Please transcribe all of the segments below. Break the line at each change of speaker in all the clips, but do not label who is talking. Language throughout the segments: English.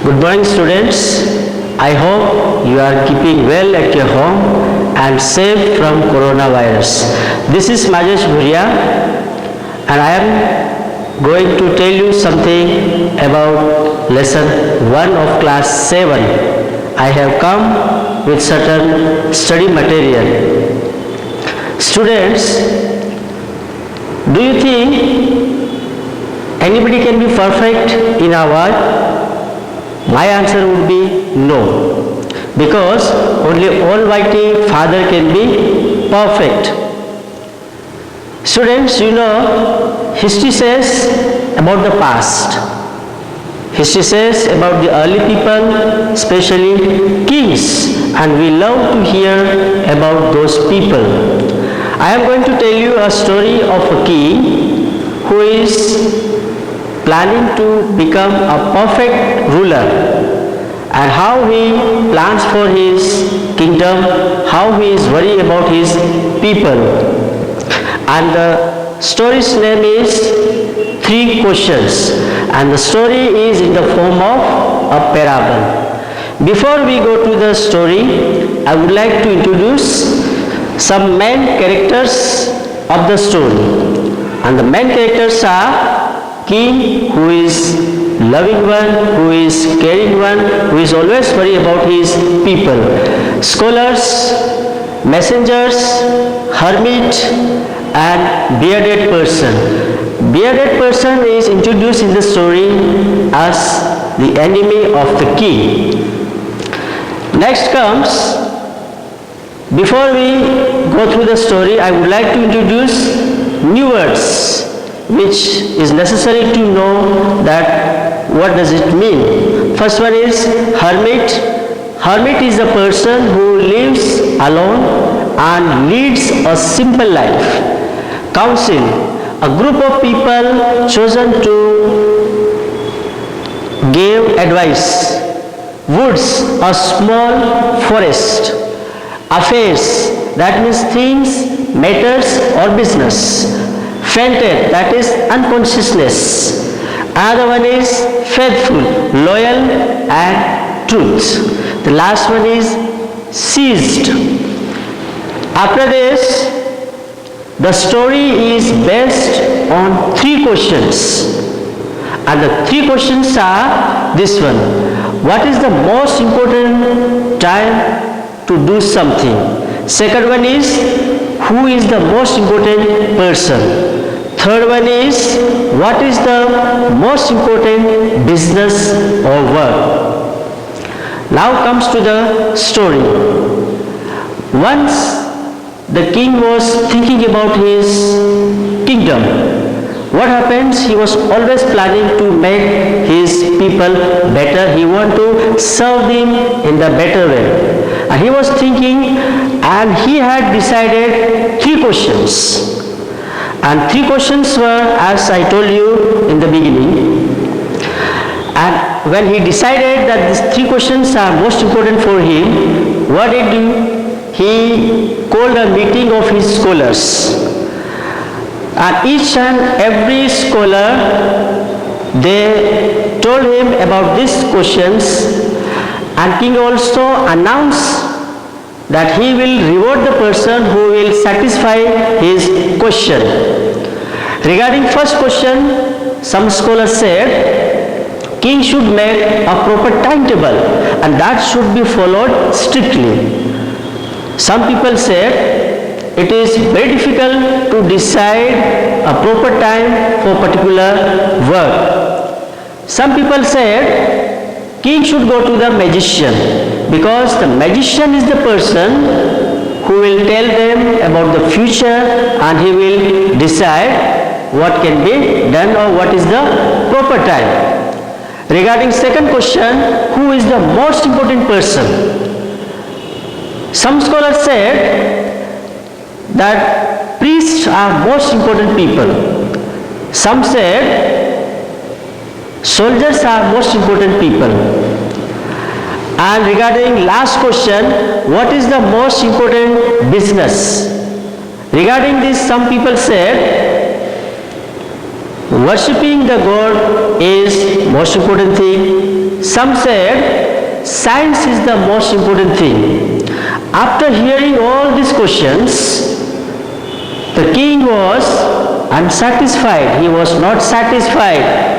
Good morning, students. I hope you are keeping well at your home and safe from coronavirus. This is Majesh Bhuria, and I am going to tell you something about lesson 1 of class 7. I have come with certain study material. Students, do you think anybody can be perfect in our world? My answer would be no, because only Almighty Father can be perfect. Students, you know, history says about the past. History says about the early people, especially kings, and we love to hear about those people. I am going to tell you a story of a king who is planning to become a perfect ruler, and how he plans for his kingdom, how he is worried about his people. And the story's name is Three Questions, and the story is in the form of a parable. Before we go to the story, I would like to introduce some main characters of the story. And the main characters are king, who is loving one, who is caring one, who is always worried about his people. Scholars, messengers, hermit, and bearded person. Bearded person is introduced in the story as the enemy of the king. Next comes, before we go through the story, I would like to introduce new words which is necessary to know that what does it mean. First one is hermit. Hermit is a person who lives alone and leads a simple life. Council, a group of people chosen to give advice. Woods, a small forest. Affairs, that means things, matters or business. Fainted, that is unconsciousness. Another one is faithful, loyal and truth. The last one is seized. After this, the story is based on 3 questions. And the 3 questions are this one. What is the most important time to do something? Second one is, who is the most important person? Third one is, what is the most important business or work? Now comes to the story. Once the king was thinking about his kingdom. What happens? He was always planning to make his people better. He wanted to serve them in the better way. And he was thinking, and he had decided 3 questions. And 3 questions were, as I told you in the beginning. And when he decided that these 3 questions are most important for him, what did he do? He called a meeting of his scholars. And each and every scholar, they told him about these questions, and king also announced that he will reward the person who will satisfy his question. Regarding first question, some scholars said king should make a proper timetable and that should be followed strictly. Some people said it is very difficult to decide a proper time for particular work. Some people said king should go to the magician, because the magician is the person who will tell them about the future and he will decide what can be done or what is the proper time. Regarding second question, who is the most important person? Some scholars said that priests are most important people. Some said soldiers are most important people. And regarding last question, what is the most important business? Regarding this, some people said worshipping the God is most important thing. some said science is the most important thing. After hearing all these questions, the king was unsatisfied. He was not satisfied.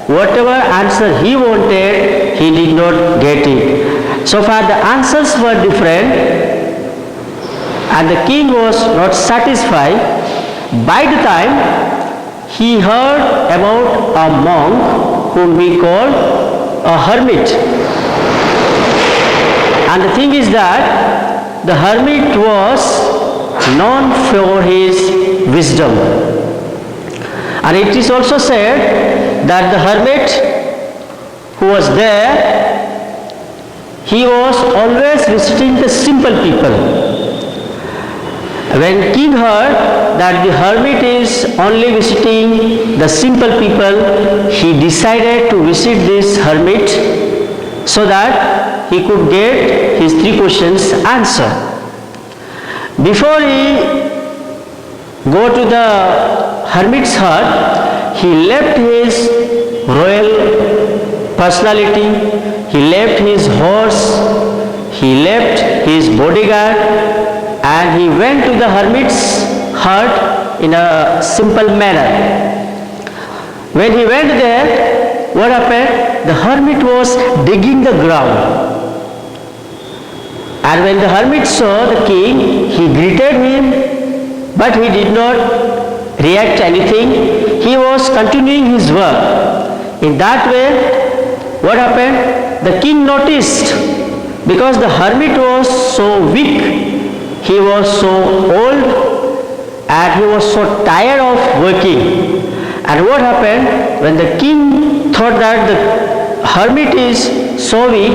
Whatever answer he wanted, he did not get it. So far the answers were different and the king was not satisfied. By the time he heard about a monk whom we call a hermit. And the thing is that the hermit was known for his wisdom. And it is also said that the hermit who was there, he was always visiting the simple people. When king heard that the hermit is only visiting the simple people, he decided to visit this hermit so that he could get his 3 questions answered. Before he go to the hermit's hut, he left his royal personality, he left his horse, he left his bodyguard, and he went to the hermit's hut in a simple manner. When he went there, what happened? The hermit was digging the ground. And when the hermit saw the king, he greeted him, but he did not react anything. He was continuing his work. In that way, what happened? The king noticed, because the hermit was so weak, he was so old, and he was so tired of working. And what happened? When the king thought that the hermit is so weak,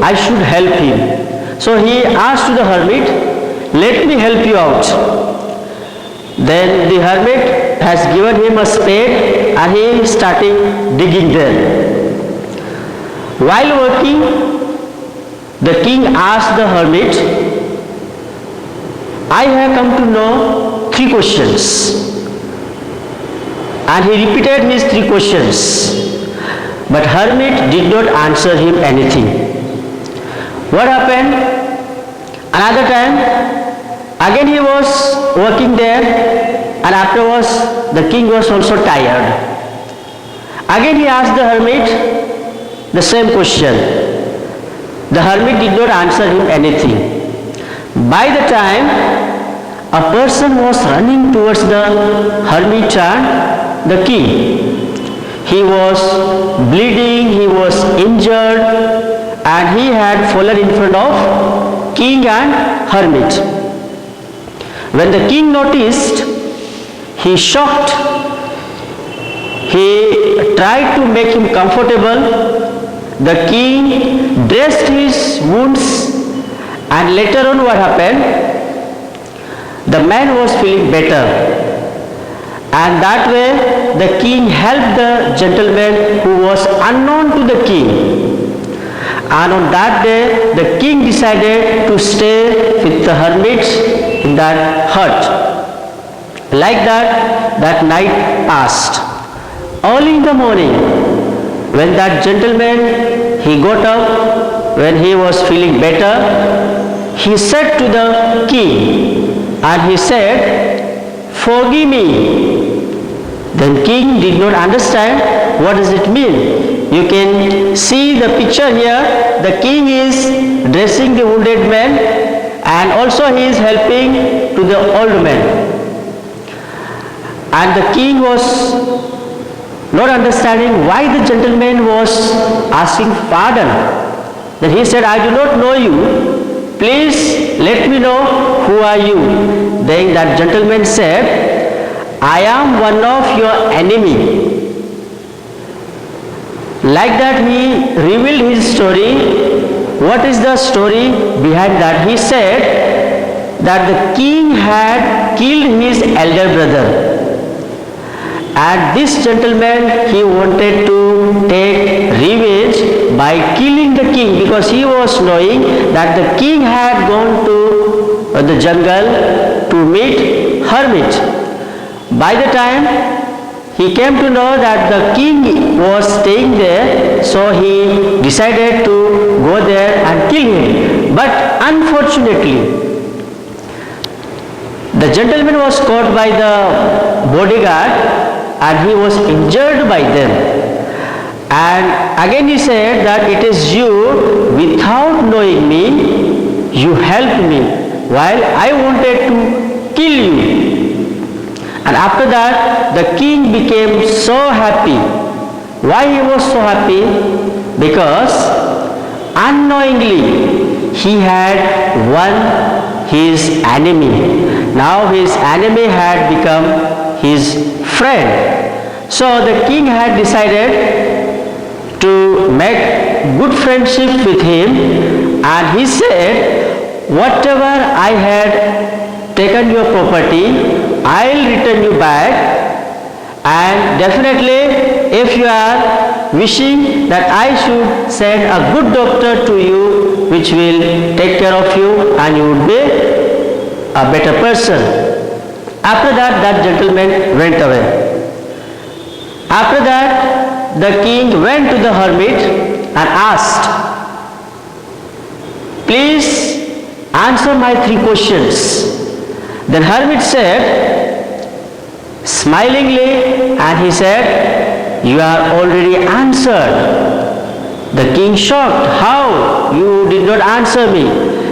I should help him. So he asked to the hermit, let me help you out. Then the hermit has given him a spade and he started digging there. While working, the king asked the hermit, I have come to know 3 questions. And he repeated his 3 questions. But hermit did not answer him anything. What happened? Another time, again he was working there, and afterwards the king was also tired. Again he asked the hermit the same question. The hermit did not answer him anything. By the time a person was running towards the hermit and the king, he was bleeding, he was injured, and he had fallen in front of king and hermit. When the king noticed, he shocked. He tried to make him comfortable. The king dressed his wounds, and later on what happened? The man was feeling better, and that way the king helped the gentleman who was unknown to the king. And on that day, the king decided to stay with the hermit in that hut. Like that, that night passed. Early in the morning, when that gentleman, he got up, when he was feeling better, he said to the king, and he said, forgive me. Then king did not understand what does it mean. You can see the picture here. The king is dressing the wounded man, and also he is helping to the old man. And the king was not understanding why the gentleman was asking pardon. Then he said, I do not know you. Please let me know who are you. Then that gentleman said, I am one of your enemy. Like that he revealed his story. What is the story behind that? He said that the king had killed his elder brother. And this gentleman, he wanted to take revenge by killing the king, because he was knowing that the king had gone to the jungle to meet hermit. By the time he came to know that the king was staying there, so he decided to go there and kill him. But unfortunately, the gentleman was caught by the bodyguard and he was injured by them. And again he said that it is you, without knowing me, you helped me while I wanted to kill you. And after that, the king became so happy. Why he was so happy? Because unknowingly he had won his enemy. Now his enemy had become his friend. So the king had decided to make good friendship with him, and he said, whatever I had taken your property, I'll return you back, and definitely if you are wishing that I should send a good doctor to you which will take care of you and you would be a better person. After that, that gentleman went away. After that, the king went to the hermit and asked, please answer my 3 questions. Then hermit said, smilingly, and he said, you are already answered. The king shocked, how? You did not answer me.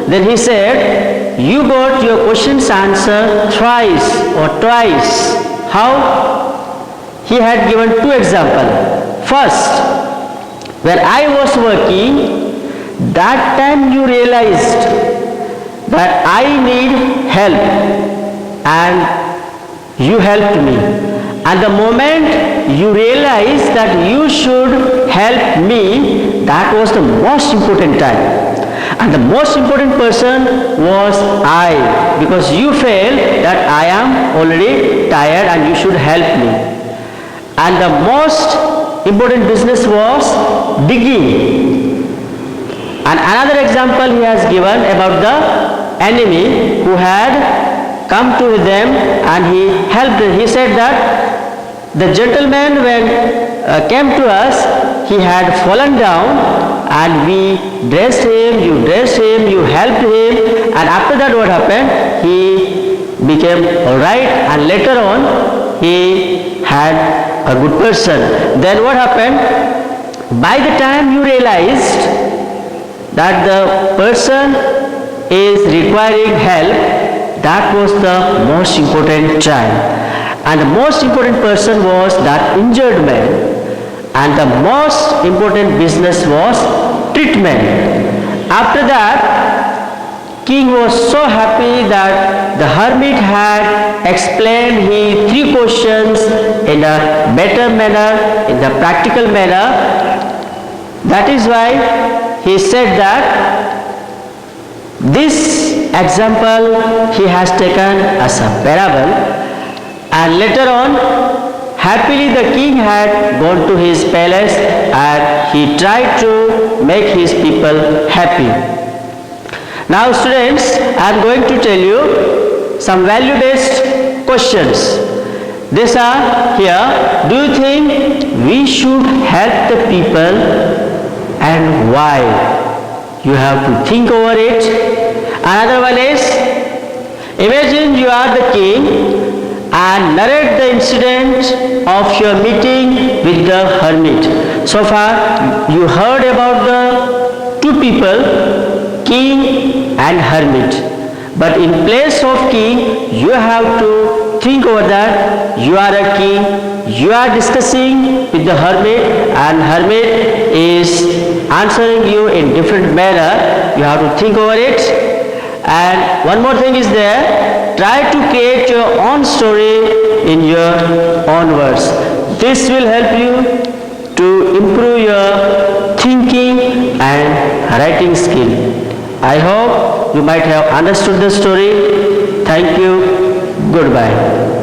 Then he said, you got your questions answered thrice or twice. How? He had given 2 examples. First, when I was working, that time you realized that I need help and you helped me. And the moment you realized that you should help me, that was the most important time. And the most important person was I, because you felt that I am already tired and you should help me. And the most important business was digging. And another example he has given about the enemy who had come to them and he helped them. He said that the gentleman when came to us, he had fallen down and we dressed him, you helped him, and after that what happened? He became alright, and later on he had a good person. Then what happened? By the time you realized that the person is requiring help, that was the most important time. And the most important person was that injured man. And the most important business was treatment. After that, king was so happy that the hermit had explained his 3 questions in a better manner, in the practical manner. That is why he said that this example he has taken as a parable, and later on happily the king had gone to his palace and he tried to make his people happy. Now students, I am going to tell you some value-based questions. These are here. Do you think we should help the people and why? You have to think over it. Another one is, imagine you are the king and narrate the incident of your meeting with the hermit. So far you heard about the 2 people, king and hermit. But in place of king, you have to think over that. You are a king, you are discussing with the hermit, and hermit is answering you in different manner. You have to think over it. And one more thing is there, try to create your own story in your own words. This will help you to improve your thinking and writing skill. I hope you might have understood the story. Thank you. Goodbye.